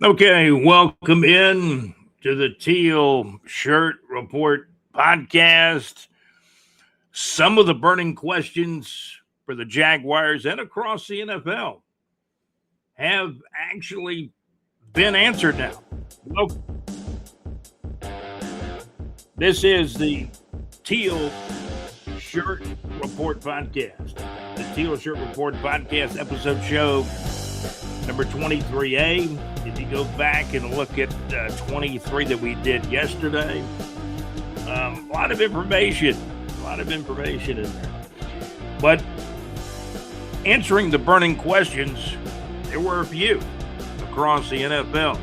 Okay, welcome in to the Teal Shirt Report podcast. Some of the burning questions for the Jaguars and across the NFL have actually been answered now. Well, this is the Teal Shirt Report podcast. The Teal Shirt Report podcast episode show number 23A. If you go back and look at 23 that we did yesterday, a lot of information in there. But answering the burning questions, there were a few across the NFL.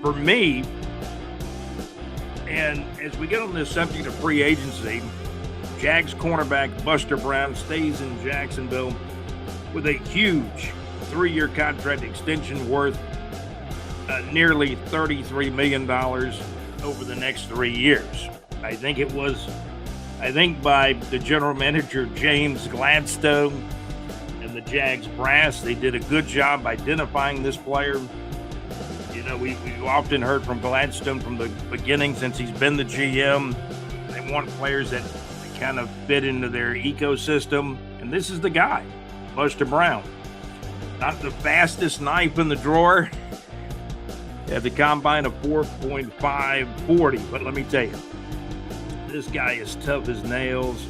For me, and as we get on this subject of free agency, Jags cornerback Buster Brown stays in Jacksonville with a huge 3-year contract extension worth nearly $33 million over the next 3 years. I think by the general manager, James Gladstone, and the Jags brass, they did a good job identifying this player. You know, we've often heard from Gladstone from the beginning since he's been the GM. They want players that kind of fit into their ecosystem, and this is the guy. Buster Brown. Not the fastest knife in the drawer. At the combine of 4.540. But let me tell you, this guy is tough as nails.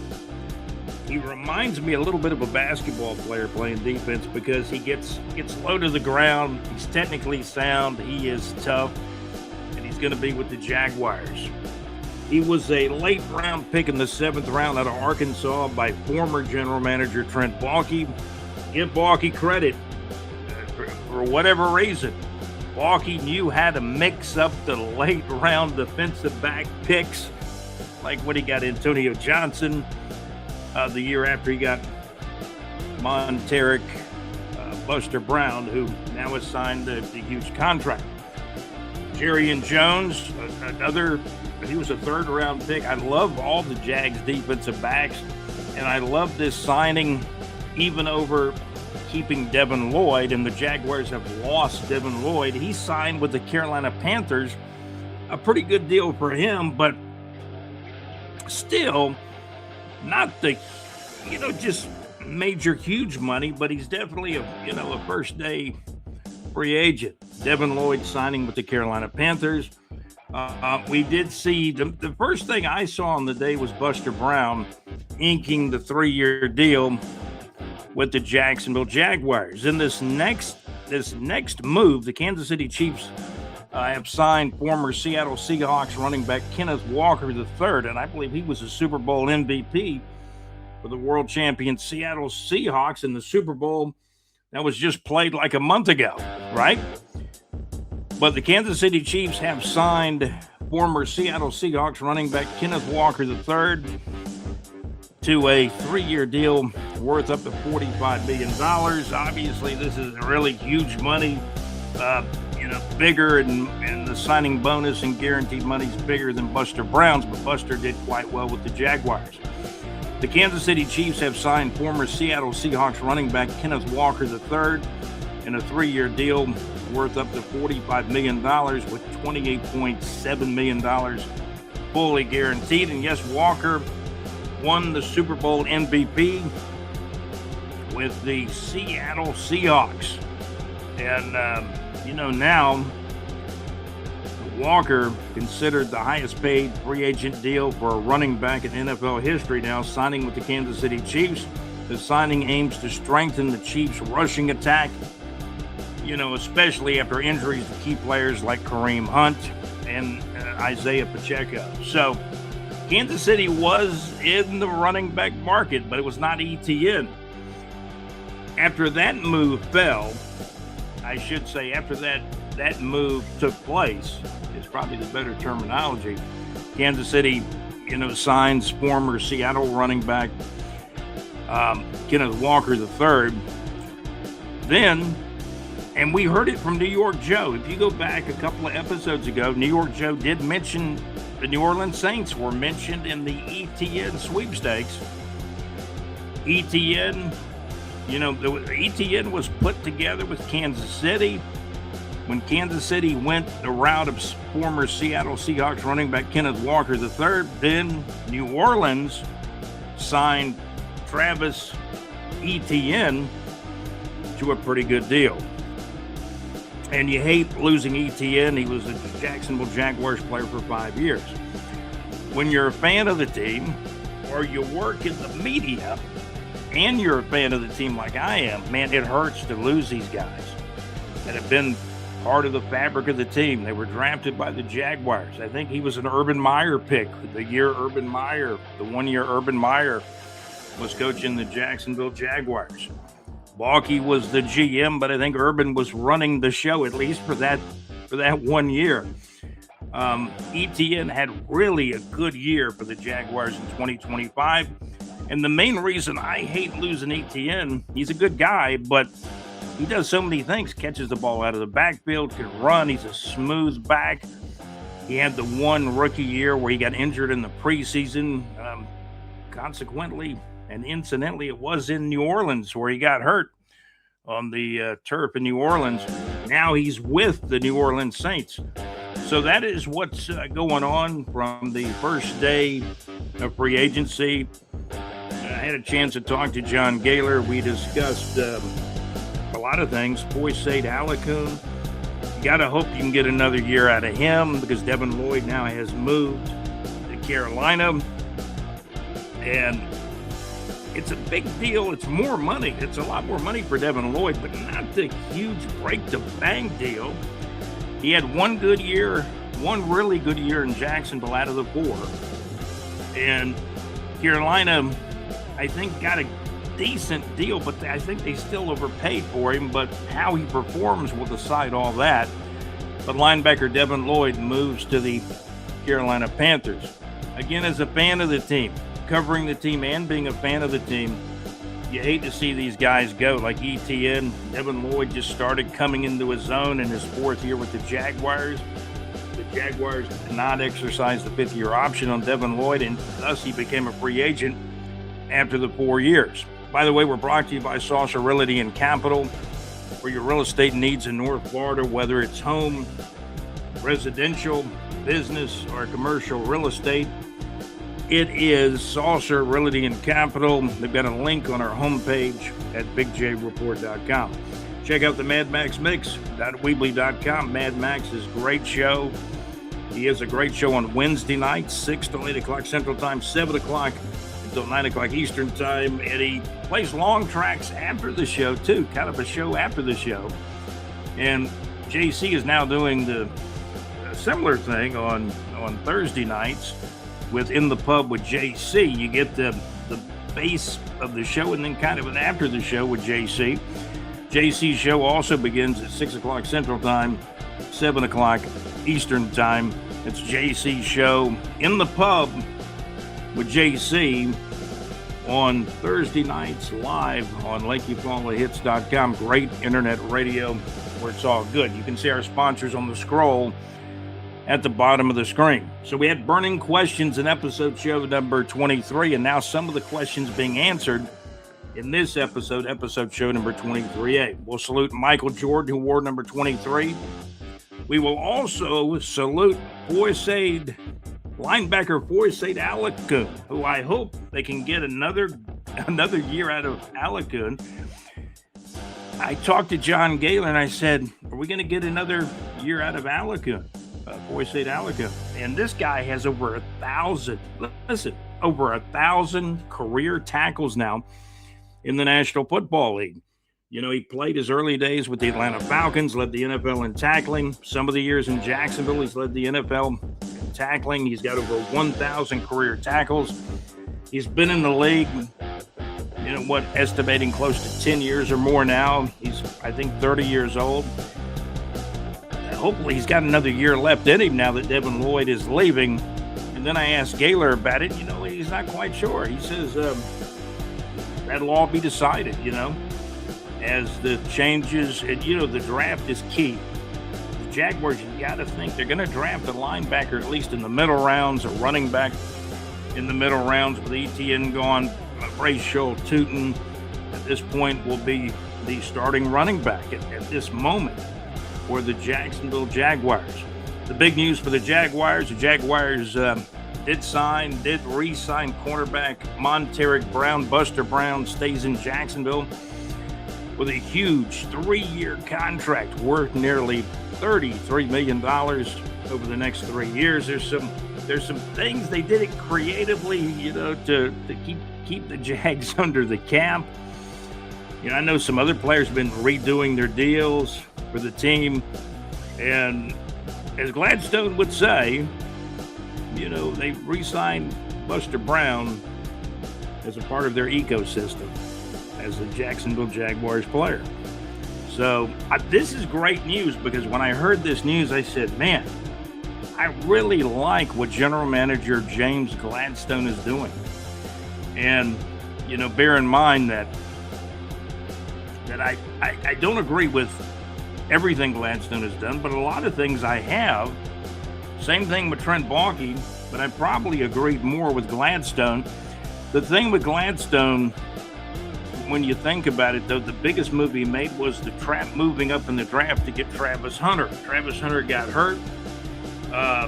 He reminds me a little bit of a basketball player playing defense because he gets low to the ground. He's technically sound. He is tough. And he's going to be with the Jaguars. He was a late round pick in the 7th round out of Arkansas by former general manager Trent Baalke. Give Baalke credit for whatever reason. Baalke knew how to mix up the late round defensive back picks, like when he got Antonio Johnson the year after he got Monteric Buster Brown, who now has signed the huge contract. Jerrion Jones, he was a 3rd round pick. I love all the Jags defensive backs, and I love this signing even over keeping Devin Lloyd, and the Jaguars have lost Devin Lloyd. He signed with the Carolina Panthers, a pretty good deal for him, but still not the, just major huge money, but he's definitely a first day free agent. Devin Lloyd signing with the Carolina Panthers. We did see the first thing I saw on the day was Buster Brown inking the 3-year deal with the Jacksonville Jaguars. In this next move, the Kansas City Chiefs have signed former Seattle Seahawks running back Kenneth Walker III, and I believe he was a Super Bowl MVP for the world champion Seattle Seahawks in the Super Bowl that was just played like a month ago, right? But the Kansas City Chiefs have signed former Seattle Seahawks running back Kenneth Walker III to a 3-year deal worth up to $45 million. Obviously, this is really huge money, bigger, and the signing bonus and guaranteed money is bigger than Buster Brown's, but Buster did quite well with the Jaguars. The Kansas City Chiefs have signed former Seattle Seahawks running back Kenneth Walker III in a 3-year deal worth up to $45 million with $28.7 million fully guaranteed. And yes, Walker won the Super Bowl MVP with the Seattle Seahawks. And, now Walker considered the highest paid free agent deal for a running back in NFL history now, signing with the Kansas City Chiefs. The signing aims to strengthen the Chiefs' rushing attack, especially after injuries to key players like Kareem Hunt and Isaiah Pacheco. So Kansas City was in the running back market, but it was not ETN. After that move fell, after that move took place, is probably the better terminology. Kansas City, signs former Seattle running back Kenneth Walker III. Then, and we heard it from New York Joe. If you go back a couple of episodes ago, New York Joe did mention the New Orleans Saints were mentioned in the ETN sweepstakes. ETN ETN was put together with Kansas City. When Kansas City went the route of former Seattle Seahawks running back Kenneth Walker III, then New Orleans signed Travis Etienne to a pretty good deal. And you hate losing Etienne. He was a Jacksonville Jaguars player for 5 years. When you're a fan of the team, or you work in the media, and you're a fan of the team like I am, man, it hurts to lose these guys that have been part of the fabric of the team. They were drafted by the Jaguars. I think he was an Urban Meyer pick. The 1 year Urban Meyer was coaching the Jacksonville Jaguars. Balky was the GM, but I think Urban was running the show, at least for that 1 year. Etienne had really a good year for the Jaguars in 2025. And the main reason I hate losing Etienne, he's a good guy, but he does so many things. Catches the ball out of the backfield, can run. He's a smooth back. He had the one rookie year where he got injured in the preseason. Consequently, and incidentally, it was in New Orleans where he got hurt on the turf in New Orleans. Now he's with the New Orleans Saints. So that is what's going on from the first day of free agency. I had a chance to talk to John Gaylor. We discussed a lot of things. Foyesade Alakun. You got to hope you can get another year out of him because Devin Lloyd now has moved to Carolina. And it's a big deal. It's more money. It's a lot more money for Devin Lloyd, but not the huge break-to-bang deal. He had one really good year in Jacksonville out of the 4. And Carolina, I think, got a decent deal, but I think they still overpaid for him. But how he performs will decide all that. But linebacker Devin Lloyd moves to the Carolina Panthers. Again, as a fan of the team, covering the team and being a fan of the team, you hate to see these guys go. Like Etienne, Devin Lloyd just started coming into his own in his 4th year with the Jaguars. The Jaguars did not exercise the 5th-year option on Devin Lloyd, and thus he became a free agent after the 4 years. By the way, we're brought to you by Saucer Realty and Capital. For your real estate needs in North Florida, whether it's home, residential, business, or commercial real estate, it is Saucer Realty and Capital. They've got a link on our homepage at bigjreport.com. Check out the Mad Max Mix.weebly.com. Mad Max's great show. He has a great show on Wednesday nights, 6 to 8 o'clock Central Time, 7 o'clock until 9 o'clock Eastern Time. And he plays long tracks after the show, too, kind of a show after the show. And JC is now doing the similar thing on Thursday nights with In the Pub with JC. You get the base of the show and then kind of an after the show with JC. JC's show also begins at 6 o'clock Central Time, 7 o'clock Eastern Time. It's JC's show In the Pub with JC on Thursday nights live on LakeUfallahits.com. Great internet radio where it's all good. You can see our sponsors on the scroll at the bottom of the screen. So we had burning questions in episode show number 23, and now some of the questions being answered in this episode show number 23A. We'll salute Michael Jordan, who wore number 23. We will also salute linebacker Foyesade Alakun, who I hope they can get another year out of Alakun. I talked to John Gaylor and I said, are we going to get another year out of Alakun? Foyesade Alakun. And this guy has over 1,000 career tackles now in the National Football League. You know, he played his early days with the Atlanta Falcons, led the NFL in tackling. Some of the years in Jacksonville, he's led the NFL in tackling. He's got over 1,000 career tackles. He's been in the league, estimating close to 10 years or more now. He's, I think, 30 years old. Hopefully he's got another year left in him now that Devin Lloyd is leaving. And then I asked Gaylor about it. He's not quite sure. He says that'll all be decided, as the changes. And, the draft is key. The Jaguars, you got to think they're going to draft a linebacker at least in the middle rounds, a running back in the middle rounds with Etienne gone, Ray Tootin. this point will be the starting running back at this moment for the Jacksonville Jaguars. The big news for the Jaguars did re-sign cornerback Monteric Brown. Buster Brown stays in Jacksonville with a huge 3-year contract worth nearly $33 million over the next 3 years. There's some things they did it creatively, to keep the Jags under the cap. I know some other players have been redoing their deals for the team, and as Gladstone would say, they re-signed Buster Brown as a part of their ecosystem as a Jacksonville Jaguars player. So this is great news, because when I heard this news, I said, man, I really like what General Manager James Gladstone is doing. And, bear in mind that I don't agree with everything Gladstone has done, but a lot of things I have. Same thing with Trent Baalke, but I probably agreed more with Gladstone. The thing with Gladstone, when you think about it, though, the biggest move he made was the moving up in the draft to get Travis Hunter. Travis Hunter got hurt,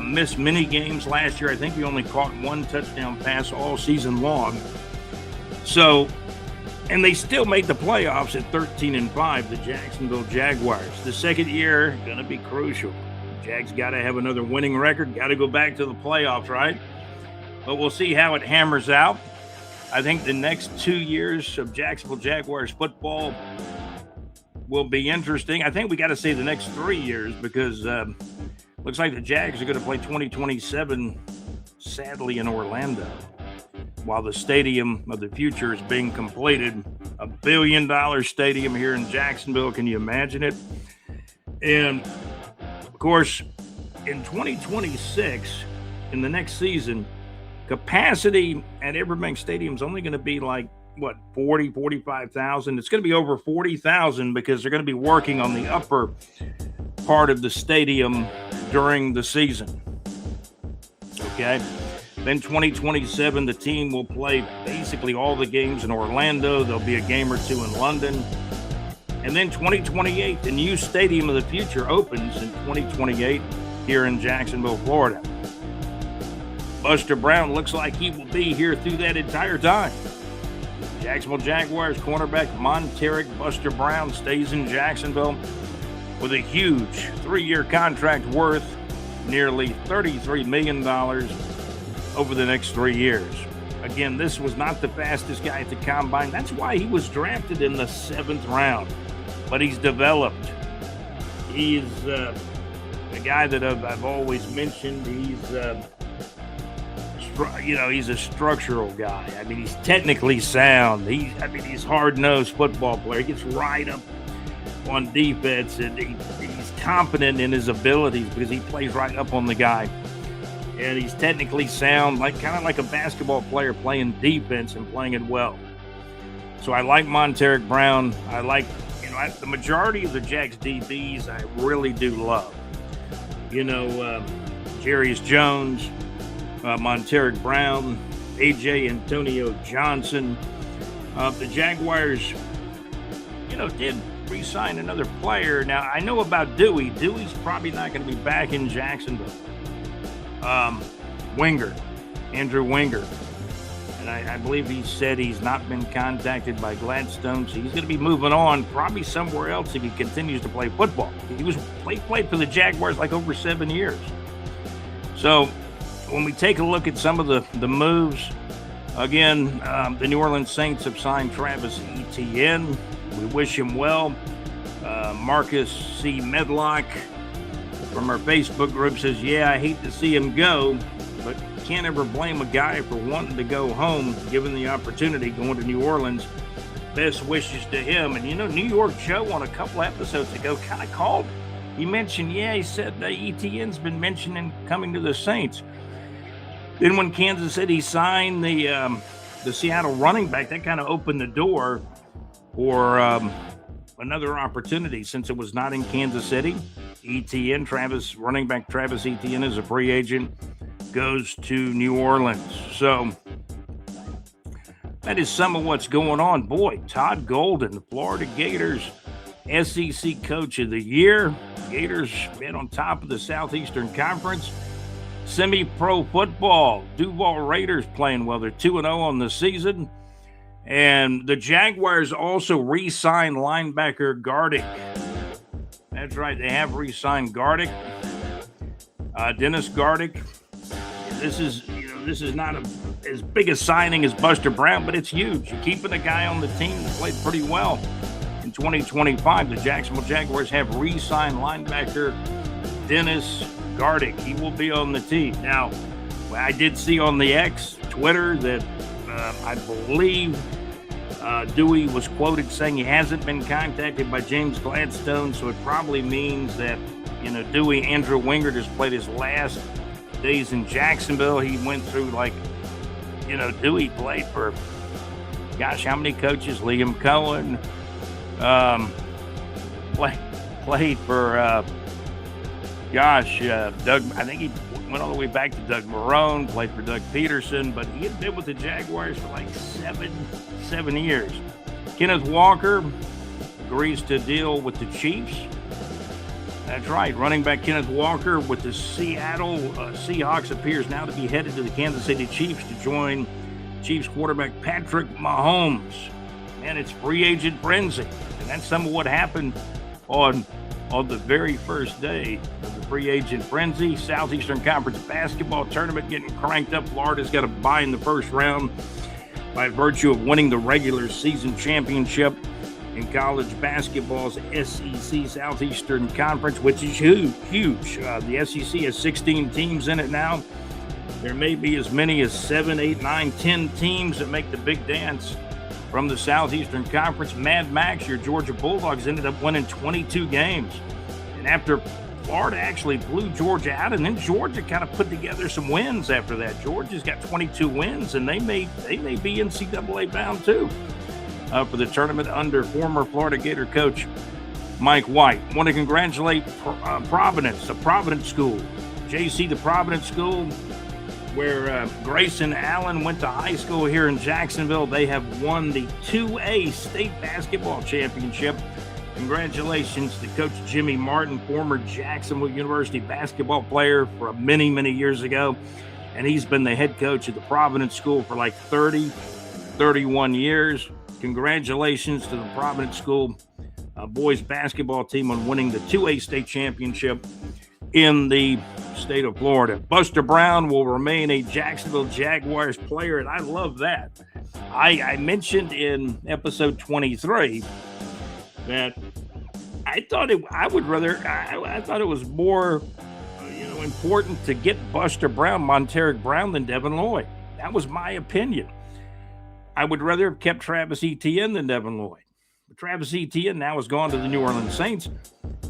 missed many games last year. I think he only caught one touchdown pass all season long. So, and they still made the playoffs at 13-5, the Jacksonville Jaguars. The second year, going to be crucial. Jags got to have another winning record, got to go back to the playoffs, right? But we'll see how it hammers out. I think the next 2 years of Jacksonville Jaguars football will be interesting. I think we got to say the next 3 years, because looks like the Jags are going to play 2027, sadly, in Orlando, while the stadium of the future is being completed. $1 billion stadium here in Jacksonville. Can you imagine it? And, of course, in 2026, in the next season, capacity at Everbank Stadium is only going to be 45,000. It's going to be over 40,000, because they're going to be working on the upper part of the stadium during the season. Okay. Then 2027, the team will play basically all the games in Orlando. There'll be a game or two in London. And then 2028, the new stadium of the future opens in 2028 here in Jacksonville, Florida. Buster Brown looks like he will be here through that entire time. Jacksonville Jaguars cornerback Monteric Buster Brown stays in Jacksonville with a huge 3-year contract worth nearly $33 million over the next 3 years. Again, this was not the fastest guy at the combine. That's why he was drafted in the 7th round. But he's developed. He's a guy that I've always mentioned. He's a structural guy. I mean, he's technically sound. He's hard-nosed football player. He gets right up on defense, and he's confident in his abilities because he plays right up on the guy. And he's technically sound, kind of like a basketball player playing defense and playing it well. So I like Monteric Brown. I like, the majority of the Jags DBs I really do love. Jarius Jones, Monteric Brown, A.J. Antonio Johnson. The Jaguars, did re-sign another player. Now, I know about Dewey. Dewey's probably not going to be back in Jacksonville. Andrew Winger. And I believe he said he's not been contacted by Gladstone, so he's going to be moving on probably somewhere else if he continues to play football. He played for the Jaguars over 7 years. So when we take a look at some of the moves, again, the New Orleans Saints have signed Travis Etienne. We wish him well. Marcus C. Medlock from our Facebook group says, I hate to see him go, but can't ever blame a guy for wanting to go home, given the opportunity going to New Orleans. Best wishes to him. And New York Joe on a couple episodes ago kind of called. He mentioned, he said Etienne's been mentioning coming to the Saints. Then when Kansas City signed the Seattle running back, that kind of opened the door for another opportunity since it was not in Kansas City. Running back Travis Etienne is a free agent, goes to New Orleans. So That is some of what's going on. Boy, Todd Golden, the Florida Gators SEC Coach of the Year. Gators been on top of the Southeastern Conference. Semi-pro football, Duval Raiders playing well. They're 2-0 on the season. And the Jaguars also re-signed linebacker Gardick. That's right, they have re-signed Gardick. Dennis Gardick. This is not as big a signing as Buster Brown, but it's huge. You're keeping a guy on the team that played pretty well. In 2025, the Jacksonville Jaguars have re-signed linebacker Dennis Gardick. He will be on the team. Now, I did see on the X, Twitter, that I believe Dewey was quoted saying he hasn't been contacted by James Gladstone, so it probably means that, Dewey, Andrew Wingard, has played his last days in Jacksonville. He went through, Dewey played for, how many coaches? Liam Cohen, played for, Doug, I think he went all the way back to Doug Marrone, played for Doug Peterson, but he had been with the Jaguars for seven years. Kenneth Walker agrees to deal with the Chiefs. That's right. Running back Kenneth Walker with the Seattle Seahawks appears now to be headed to the Kansas City Chiefs to join Chiefs quarterback Patrick Mahomes. And it's free agent frenzy. And that's some of what happened on the very first day of the free agent frenzy. Southeastern Conference basketball tournament getting cranked up. Florida's got a bye in the first round by virtue of winning the regular season championship in college basketball's SEC Southeastern Conference, which is huge. The SEC has 16 teams in it now. There may be as many as 7, 8, 9, 10 teams that make the big dance from the Southeastern Conference. Mad Max, your Georgia Bulldogs, ended up winning 22 games. And after Florida actually blew Georgia out, and then Georgia kind of put together some wins after that. Georgia's got 22 wins, and they may be NCAA bound too for the tournament under former Florida Gator coach Mike White. Want to congratulate Providence, the Providence School. JC, the Providence School, where Grayson Allen went to high school here in Jacksonville. They have won the 2A state basketball championship. Congratulations to Coach Jimmy Martin, former Jacksonville University basketball player for many, many years ago. And he's been the head coach of the Providence School for 31 years. Congratulations to the Providence School boys basketball team on winning the 2A state championship in the state of Florida. Buster Brown will remain a Jacksonville Jaguars player, and I love that. I mentioned in episode 23 that I thought it was more important to get Buster Brown, Monteric Brown, than Devin Lloyd. That was my opinion. I would rather have kept Travis Etienne than Devin Lloyd. But Travis Etienne now has gone to the New Orleans Saints.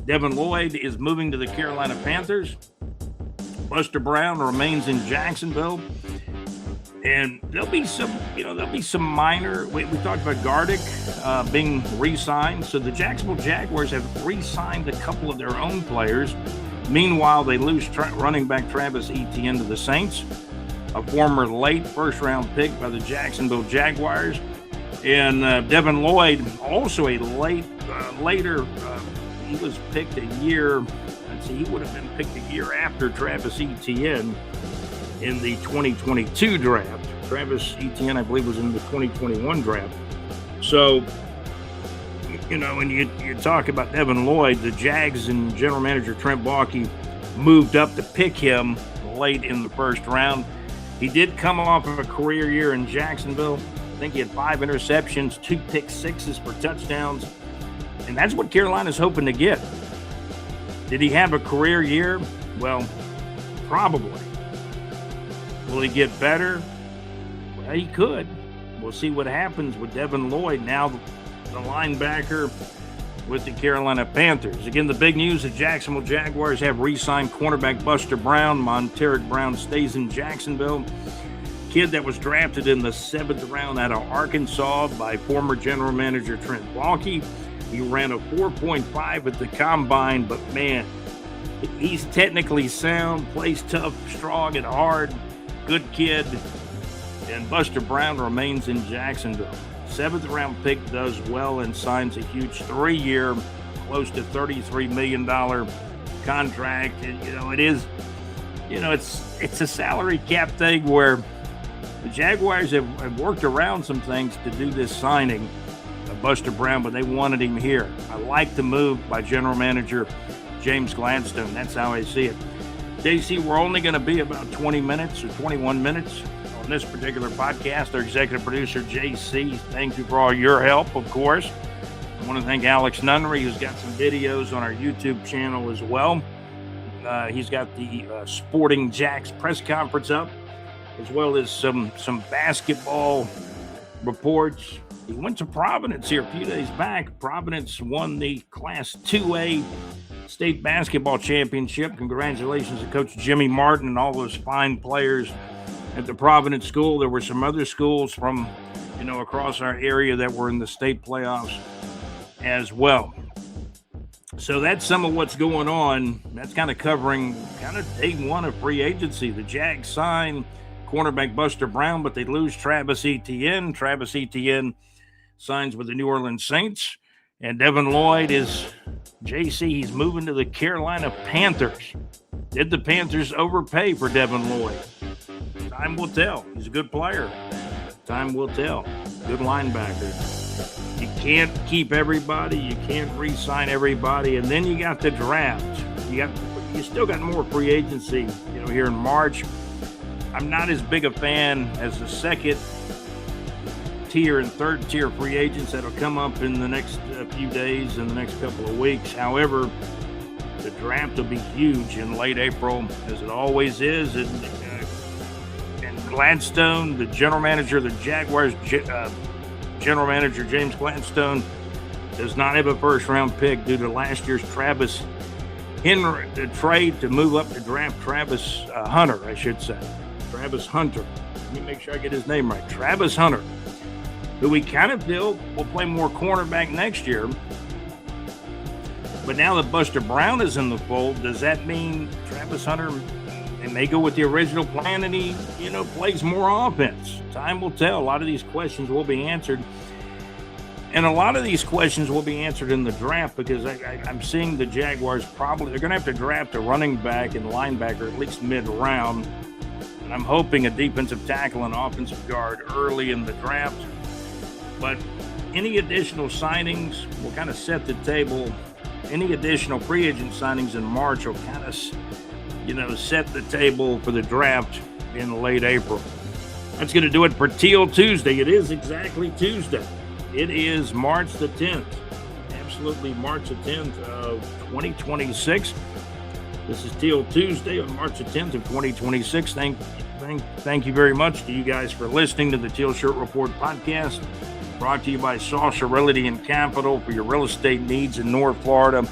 Devin Lloyd is moving to the Carolina Panthers. Buster Brown remains in Jacksonville. And there'll be some minor. We talked about Gardick being re-signed. So the Jacksonville Jaguars have re-signed a couple of their own players. Meanwhile, they lose running back Travis Etienne to the Saints, a former late first-round pick by the Jacksonville Jaguars. And Devin Lloyd, also a later, he was picked a year. He would have been picked a year after Travis Etienne in the 2022 draft. Travis Etienne, I believe, was in the 2021 draft. So, when you talk about Devin Lloyd, the Jags and general manager Trent Baalke moved up to pick him late in the first round. He did come off of a career year in Jacksonville. I think he had 5 interceptions, 2 pick sixes for touchdowns. And that's what Carolina's hoping to get. Did he have a career year? Well, probably. Will he get better? Well, he could. We'll see what happens with Devin Lloyd, now the linebacker with the Carolina Panthers. Again, the big news, the Jacksonville Jaguars have re-signed cornerback Buster Brown. Monteric Brown stays in Jacksonville. Kid that was drafted in the 7th round out of Arkansas by former general manager Trent Baalke. He ran a 4.5 at the combine, but man, he's technically sound, plays tough, strong, and hard. Good kid. And Buster Brown remains in Jacksonville. 7th-round pick does well and signs a huge 3-year, close to $33 million contract. And, it is, it's a salary cap thing where the Jaguars have worked around some things to do this signing of Buster Brown, but they wanted him here. I like the move by general manager James Gladstone. That's how I see it. JC, we're only going to be about 20 minutes or 21 minutes on this particular podcast. Our executive producer, JC, thank you for all your help, of course. I want to thank Alex Nunnery, who's got some videos on our YouTube channel as well. He's got the Sporting Jacks press conference up, as well as some basketball reports. He went to Providence here a few days back. Providence won the Class 2A state basketball championship. Congratulations to Coach Jimmy Martin and all those fine players at the Providence school. There were some other schools from, across our area that were in the state playoffs as well. So that's some of what's going on. That's kind of covering day one of free agency. The Jags sign cornerback Buster Brown, but they lose Travis Etienne. Travis Etienne signs with the New Orleans Saints. And Devin Lloyd is, JC, he's moving to the Carolina Panthers. Did the Panthers overpay for Devin Lloyd? Time will tell. He's a good player. Time will tell. Good linebacker. You can't keep everybody. You can't re-sign everybody. And then you got the draft. You still got more free agency, here in March. I'm not as big a fan as the second tier and third tier free agents that'll come up in the next few days and the next couple of weeks. However, the draft will be huge in late April, as it always is. And Gladstone, the general manager of the Jaguars, general manager James Gladstone, does not have a first-round pick due to last year's Travis Henry trade to move up to draft Travis Hunter, I should say. Travis Hunter. Let me make sure I get his name right. Travis Hunter, who we kind of feel will play more cornerback next year. But now that Buster Brown is in the fold, does that mean Travis Hunter may go with the original plan and he, plays more offense? Time will tell. A lot of these questions will be answered. And a lot of these questions will be answered in the draft, because I'm seeing the Jaguars they're going to have to draft a running back and linebacker at least mid-round. And I'm hoping a defensive tackle and offensive guard early in the draft. But any additional signings will kind of set the table. Any additional free agent signings in March will kind of, set the table for the draft in late April. That's going to do it for Teal Tuesday. It is exactly Tuesday. It is March the 10th. Absolutely March the 10th of 2026. This is Teal Tuesday on March the 10th of 2026. Thank you very much to you guys for listening to the Teal Shirt Report podcast. Brought to you by Saucer Realty and Capital for your real estate needs in North Florida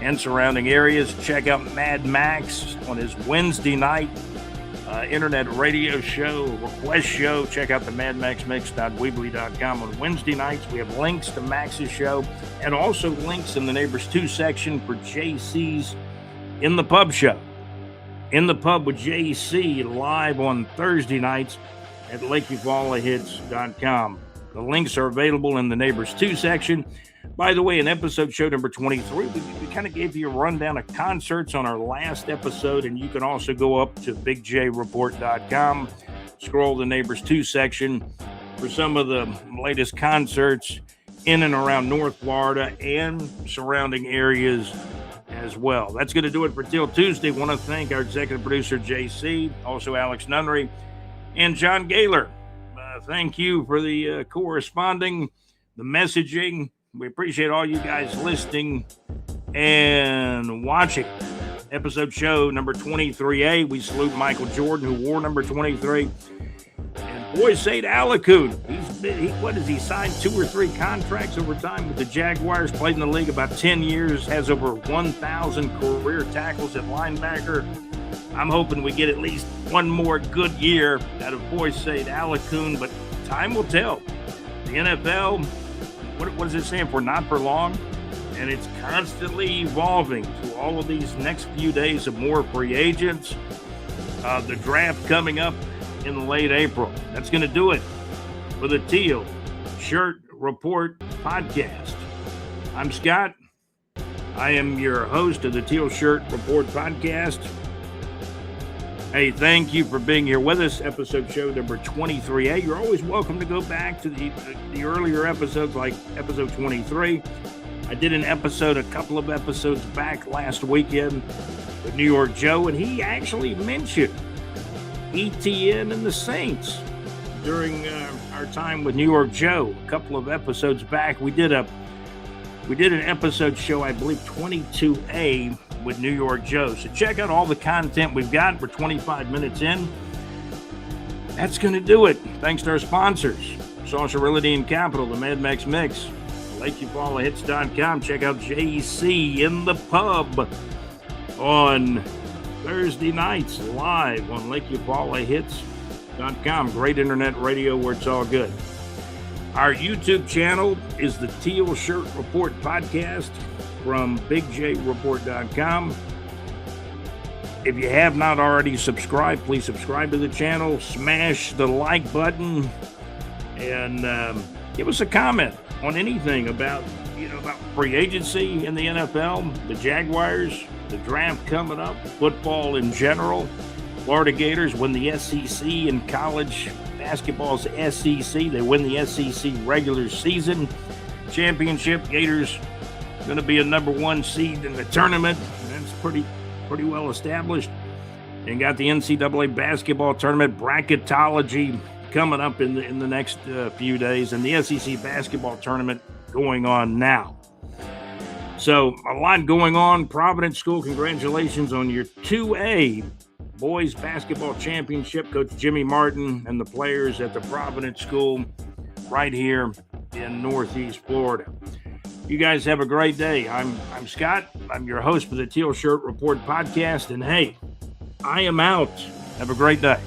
and surrounding areas. Check out Mad Max on his Wednesday night internet radio show, request show. Check out the madmaxmix.weebly.com on Wednesday nights. We have links to Max's show and also links in the Neighbors 2 section for JC's In the Pub show. In the Pub with JC live on Thursday nights at LakeUvalahits.com. The links are available in the Neighbors 2 section. By the way, in episode show number 23, we kind of gave you a rundown of concerts on our last episode, and you can also go up to bigjreport.com, scroll the Neighbors 2 section for some of the latest concerts in and around North Florida and surrounding areas as well. That's going to do it for Teal Tuesday. I want to thank our executive producer, JC, also Alex Nunnery, and John Gaylor. Thank you for the corresponding, the messaging. We appreciate all you guys listening and watching. Episode show number 23A. We salute Michael Jordan, who wore number 23. And boy, Said Alacoon. He signed 2 or 3 contracts over time with the Jaguars, played in the league about 10 years, has over 1,000 career tackles at linebacker. I'm hoping we get at least one more good year out of boy Said Alacoon, but time will tell. The NFL, what does it stand for? Not for long. And it's constantly evolving to all of these next few days of more free agents. The draft coming up in late April. That's going to do it for the Teal Shirt Report podcast. I'm Scott. I am your host of the Teal Shirt Report podcast. Hey, thank you for being here with us. Episode show number 23A. You're always welcome to go back to the earlier episodes, like episode 23. I did an episode a couple of episodes back last weekend with New York Joe, and he actually mentioned ETN and the Saints during our time with New York Joe. A couple of episodes back, we did an episode show, I believe 22A, with New York Joe. So check out all the content we've got. We're 25 minutes in. That's going to do it. Thanks to our sponsors, Saucer Realty and Capital, the Mad Max Mix, LakeUpallahits.com. Check out JC in the Pub on Thursday nights live on LakeUpallahits.com. Great internet radio where it's all good. Our YouTube channel is the Teal Shirt Report podcast from BigJReport.com. If you have not already subscribed, please subscribe to the channel, smash the like button, and give us a comment on anything about free agency in the NFL, the Jaguars, the draft coming up, football in general. Florida Gators win the SEC in college basketball's SEC. They win the SEC regular season championship. Gators going to be a number one seed in the tournament. That's pretty well established. And got the NCAA basketball tournament bracketology coming up in the next few days, and the SEC basketball tournament going on now. So a lot going on. Providence School, congratulations on your 2A boys basketball championship. Coach Jimmy Martin and the players at the Providence School right here in Northeast Florida. You guys have a great day. I'm Scott. I'm your host for the Teal Shirt Report podcast. And hey, I am out. Have a great day.